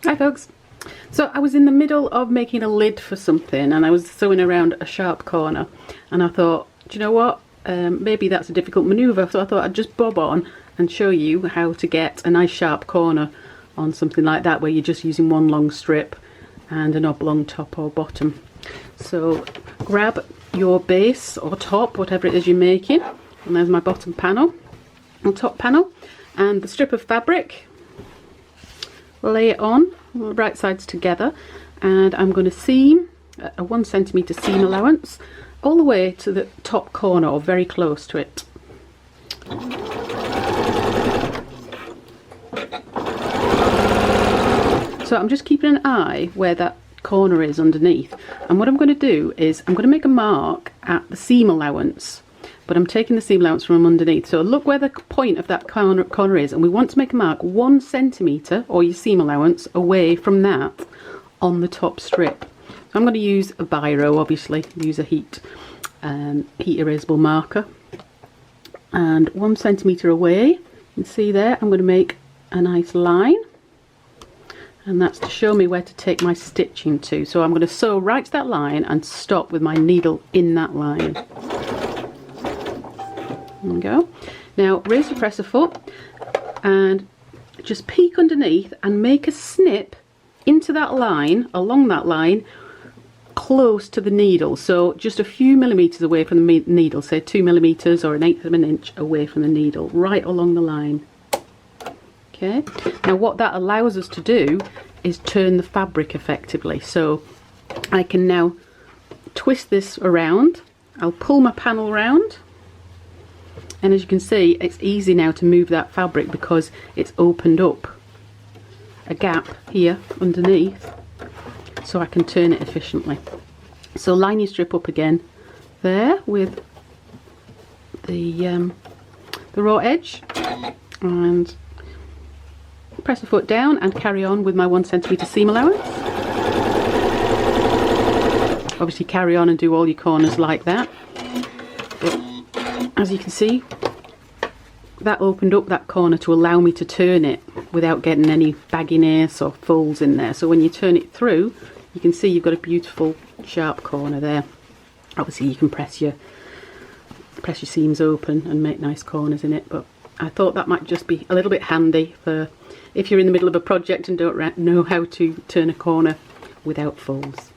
Hi folks. So I was in the middle of making a lid for something and I was sewing around a sharp corner and I thought, do you know what, maybe that's a difficult manoeuvre, so I thought I'd just bob on and show you how to get a nice sharp corner on something like that where you're just using one long strip and an oblong top or bottom. So grab your base or top, whatever it is you're making, and there's my bottom panel or top panel, and the strip of fabric. Lay it on, right sides together, and I'm going to seam a 1 centimetre seam allowance all the way to the top corner or very close to it. So I'm just keeping an eye where that corner is underneath, and what I'm going to do is I'm going to make a mark at the seam allowance, but I'm taking the seam allowance from underneath. So look where the point of that corner is, and we want to make a mark 1 centimetre or your seam allowance away from that on the top strip. So I'm going to use a biro, obviously, use a heat erasable marker, and 1 centimetre away, you can see there, I'm going to make a nice line, and that's to show me where to take my stitching to. So I'm going to sew right to that line and stop with my needle in that line. There we go. Now raise your presser foot and just peek underneath and make a snip into that line, along that line, close to the needle. So just a few millimetres away from the needle, say 2 millimetres or 1/8 of an inch away from the needle, right along the line. Okay, now what that allows us to do is turn the fabric effectively. So I can now twist this around, I'll pull my panel round, and as you can see, it's easy now to move that fabric because it's opened up a gap here underneath, so I can turn it efficiently. So line your strip up again there with the raw edge, and press the foot down and carry on with my 1 centimetre seam allowance. Obviously carry on and do all your corners like that. But as you can see, that opened up that corner to allow me to turn it without getting any bagginess or folds in there. So when you turn it through, you can see you've got a beautiful sharp corner there. Obviously you can press your seams open and make nice corners in it, but I thought that might just be a little bit handy for if you're in the middle of a project and don't know how to turn a corner without folds.